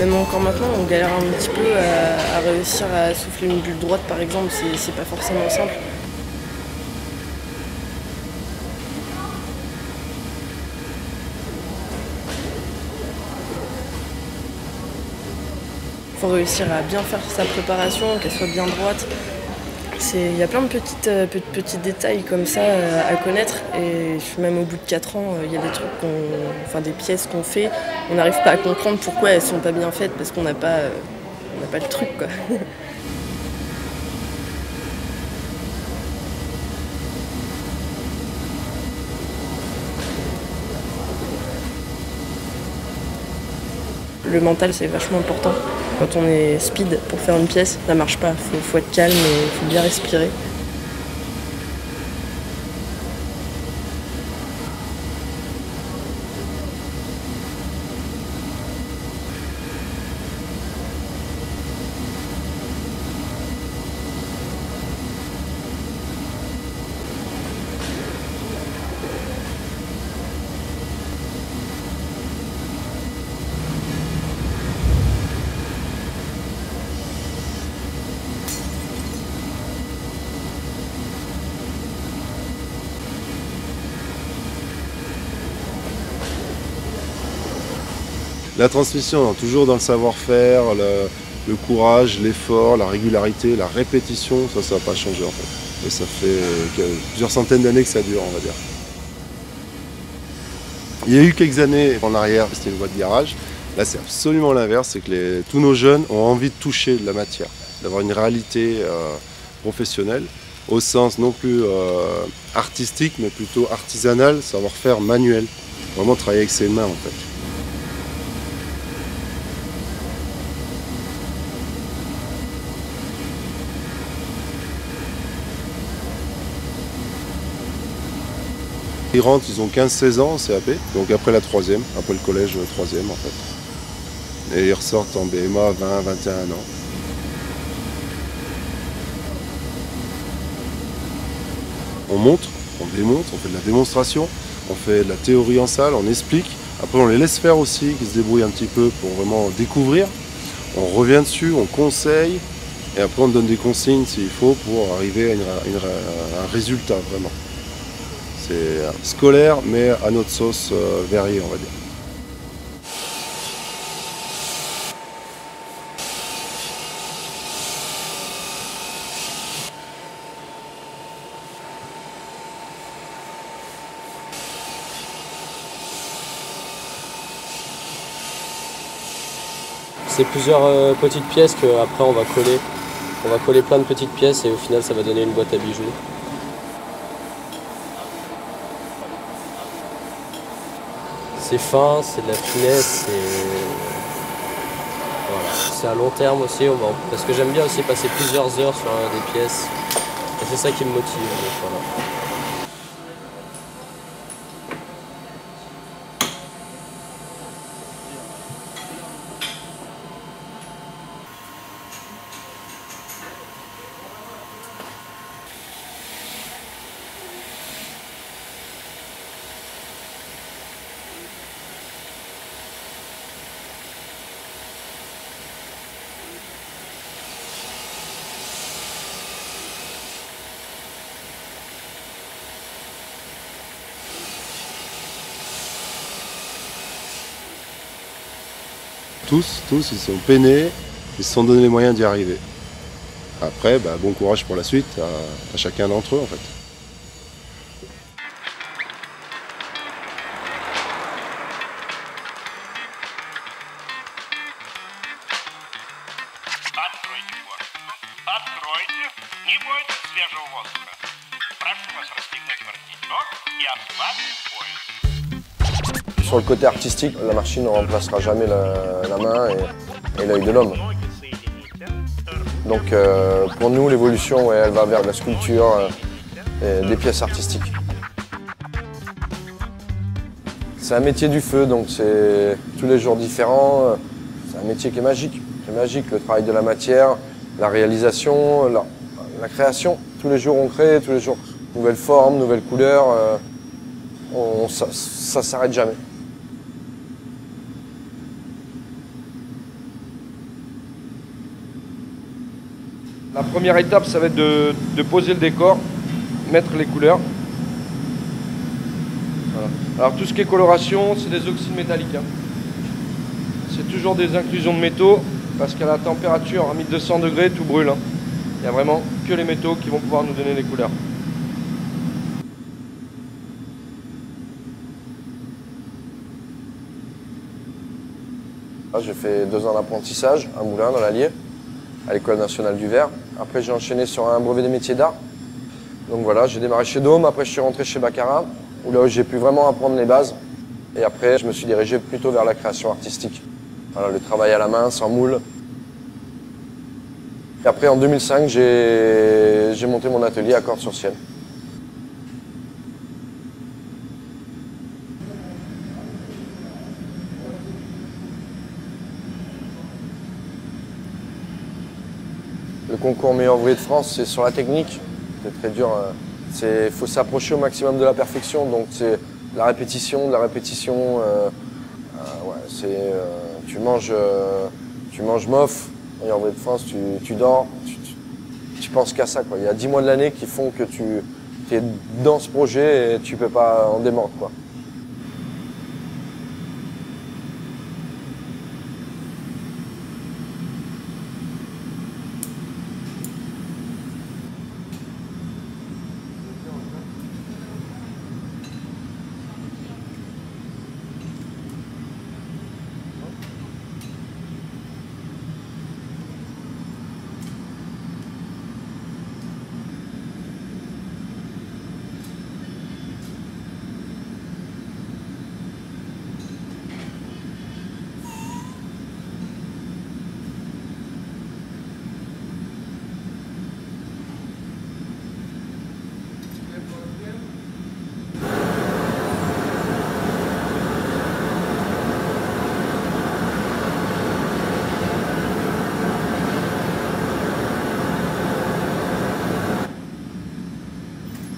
Même encore maintenant, on galère un petit peu à réussir à souffler une bulle droite par exemple, c'est pas forcément simple. Il faut réussir à bien faire sa préparation, qu'elle soit bien droite. Il y a plein de petits détails comme ça à connaître, et même au bout de 4 ans, il y a des trucs des pièces qu'on fait, on n'arrive pas à comprendre pourquoi elles sont pas bien faites parce qu'on n'a pas le truc quoi. Le mental c'est vachement important. Quand on est speed pour faire une pièce, ça marche pas, faut être calme et faut bien respirer. La transmission, toujours dans le savoir-faire, le courage, l'effort, la régularité, la répétition, ça n'a pas changé en fait. Et ça fait plusieurs centaines d'années que ça dure, on va dire. Il y a eu quelques années en arrière, c'était une voie de garage. Là, c'est absolument l'inverse, c'est que tous nos jeunes ont envie de toucher de la matière, d'avoir une réalité professionnelle, au sens non plus artistique, mais plutôt artisanal, savoir-faire manuel. Vraiment travailler avec ses mains en fait. Ils rentrent, ils ont 15-16 ans en CAP, donc après la troisième, après le collège troisième en fait. Et ils ressortent en BMA à 20-21 ans. On montre, on démontre, on fait de la démonstration, on fait de la théorie en salle, on explique. Après on les laisse faire aussi, qu'ils se débrouillent un petit peu pour vraiment découvrir. On revient dessus, on conseille, et après on donne des consignes s'il faut pour arriver à un résultat vraiment. C'est scolaire, mais à notre sauce Verrier, on va dire. C'est plusieurs petites pièces qu'après on va coller. On va coller plein de petites pièces et au final ça va donner une boîte à bijoux. C'est fin, c'est de la finesse, voilà. C'est à long terme aussi, parce que j'aime bien aussi passer plusieurs heures sur des pièces. Et c'est ça qui me motive. Donc, voilà. Tous, ils sont peinés, ils se sont donné les moyens d'y arriver. Après, bon courage pour la suite à chacun d'entre eux en fait. Откройте, не бойтесь свежего воздуха. Прошу вас расстегнуть воротничок и ослабить пояс. Sur le côté artistique, la machine ne remplacera jamais la main et l'œil de l'homme. Donc pour nous, l'évolution, elle va vers la sculpture et des pièces artistiques. C'est un métier du feu, donc c'est tous les jours différent. C'est un métier qui est magique. C'est magique, le travail de la matière, la réalisation, la création. Tous les jours on crée, tous les jours nouvelles formes, nouvelles couleurs. Ça s'arrête jamais. La première étape, ça va être de poser le décor, mettre les couleurs. Voilà. Alors tout ce qui est coloration, c'est des oxydes métalliques. C'est toujours des inclusions de métaux, parce qu'à la température, à 1200 degrés, tout brûle. Il n'y a vraiment que les métaux qui vont pouvoir nous donner les couleurs. J'ai fait 2 ans d'apprentissage à Moulins, dans l'Allier, à l'École nationale du verre. Après, j'ai enchaîné sur un brevet des métiers d'art. Donc voilà, j'ai démarré chez Dôme, après je suis rentré chez Baccarat, où là j'ai pu vraiment apprendre les bases. Et après, je me suis dirigé plutôt vers la création artistique. Voilà, le travail à la main, sans moule. Et après, en 2005, j'ai monté mon atelier à Cordes-sur-Ciel. Le concours meilleur ouvrier de France, c'est sur la technique. C'est très dur. Il faut s'approcher au maximum de la perfection. Donc c'est la répétition, de la répétition. Tu manges mof. Meilleur ouvrier de France, tu dors. Tu penses qu'à ça, quoi. Il y a 10 mois de l'année qui font que tu es dans ce projet et tu ne peux pas en démordre, quoi.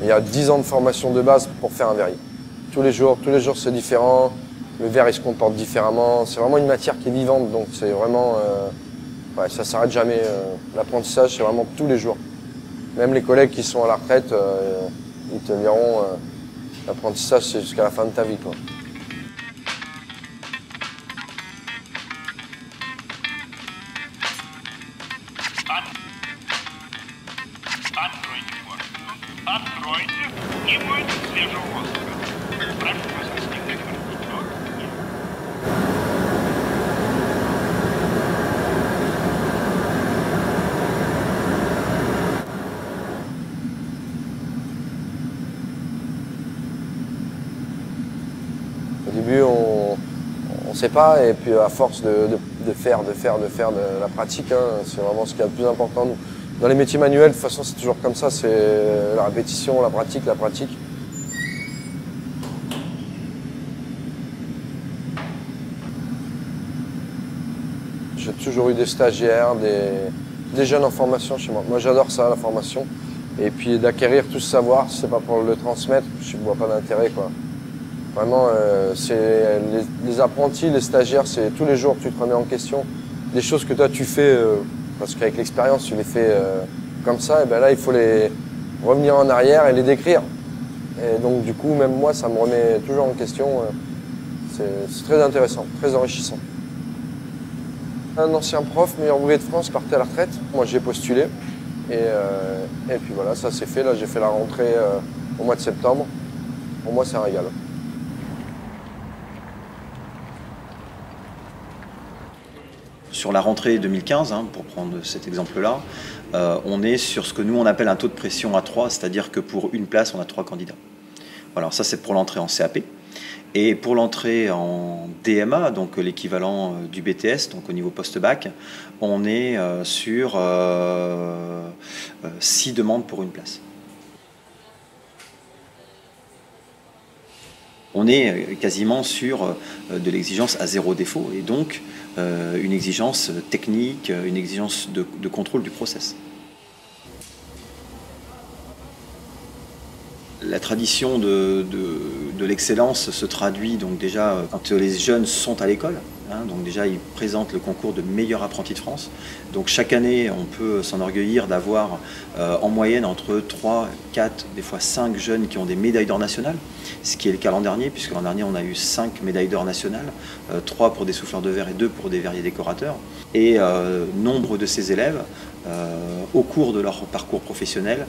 Il y a 10 ans de formation de base pour faire un verrier. Tous les jours c'est différent. Le verre il se comporte différemment. C'est vraiment une matière qui est vivante, donc c'est vraiment, ça ne s'arrête jamais. L'apprentissage c'est vraiment tous les jours. Même les collègues qui sont à la retraite, ils te diront, l'apprentissage c'est jusqu'à la fin de ta vie, quoi. Откройте, не будет свежего воздуха. Прошу вас расстегнуть воротничок. Au début, on ne sait pas, et puis à force de faire de la pratique, c'est vraiment ce qu'il y a de plus important. Dans les métiers manuels, de toute façon, c'est toujours comme ça, c'est la répétition, la pratique. J'ai toujours eu des stagiaires, des jeunes en formation chez moi. Moi, j'adore ça, la formation. Et puis d'acquérir tout ce savoir, si c'est pas pour le transmettre, je ne vois pas d'intérêt, quoi. Vraiment, c'est les apprentis, les stagiaires, c'est tous les jours que tu te remets en question. Des choses que toi tu fais, parce qu'avec l'expérience tu les fais comme ça, et bien là il faut les revenir en arrière et les décrire. Et donc du coup, même moi, ça me remet toujours en question. C'est très intéressant, très enrichissant. Un ancien prof, meilleur ouvrier de France, partait à la retraite. Moi j'ai postulé et puis voilà, ça s'est fait. Là j'ai fait la rentrée au mois de septembre. Pour moi c'est un régal. Sur la rentrée 2015, pour prendre cet exemple-là, on est sur ce que nous on appelle un taux de pression à 3, c'est-à-dire que pour une place, on a 3 candidats. Voilà, ça c'est pour l'entrée en CAP. Et pour l'entrée en DMA, donc l'équivalent du BTS, donc au niveau post-bac, on est sur 6 demandes pour une place. On est quasiment sur de l'exigence à 0 défaut et donc une exigence technique, une exigence de contrôle du process. La tradition de l'excellence se traduit donc déjà quand les jeunes sont à l'école. Donc déjà, ils présentent le concours de meilleur apprenti de France. Donc chaque année, on peut s'enorgueillir d'avoir en moyenne entre 3, 4, des fois 5 jeunes qui ont des médailles d'or nationales, ce qui est le cas l'an dernier, puisque l'an dernier, on a eu 5 médailles d'or nationales, 3 pour des souffleurs de verre et 2 pour des verriers décorateurs. Et nombre de ces élèves, au cours de leur parcours professionnel,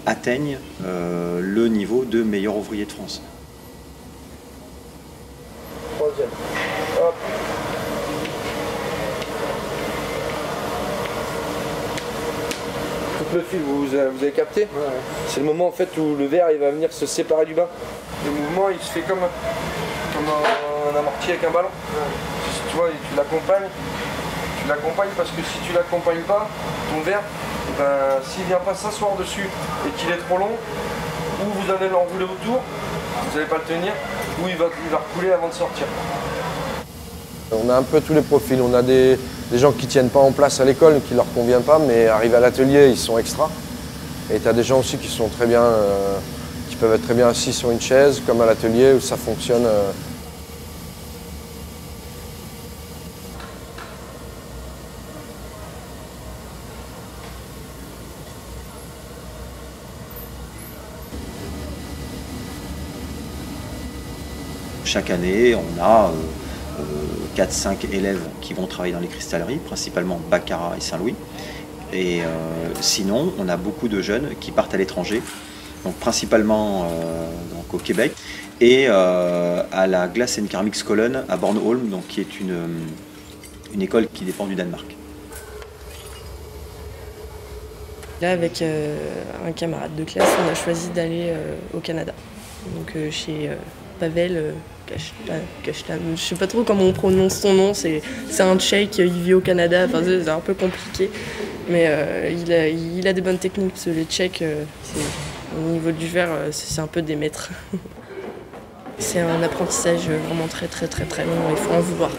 atteignent le niveau de meilleur ouvrier de France. Troisième. Hop. Coupe le fil, vous avez capté? Ouais. C'est le moment en fait où le verre il va venir se séparer du bas. Le mouvement il se fait comme un amorti avec un ballon. Ouais. Tu vois, tu l'accompagnes. Tu l'accompagnes parce que si tu l'accompagnes pas, ton verre, ben, s'il vient pas s'asseoir dessus et qu'il est trop long, ou vous allez l'enrouler autour, vous n'allez pas le tenir, ou il va recouler avant de sortir. On a un peu tous les profils. On a des gens qui ne tiennent pas en place à l'école, qui ne leur convient pas, mais arrivent à l'atelier, ils sont extra. Et tu as des gens aussi qui sont très bien, qui peuvent être très bien assis sur une chaise, comme à l'atelier, où ça fonctionne. Chaque année, on a 4-5 élèves qui vont travailler dans les cristalleries, principalement Baccarat et Saint-Louis. Et sinon, on a beaucoup de jeunes qui partent à l'étranger, donc principalement donc au Québec, et à la Glass and Ceramics Cologne à Bornholm, donc qui est une école qui dépend du Danemark. Là, avec un camarade de classe, on a choisi d'aller au Canada, donc chez Pavel Kashtam. Je sais pas trop comment on prononce son nom, c'est un Tchèque, il vit au Canada, enfin, c'est un peu compliqué, mais il a des bonnes techniques, parce que les Tchèques, au niveau du verre, c'est un peu des maîtres. C'est un apprentissage vraiment très long, il faut en vouloir.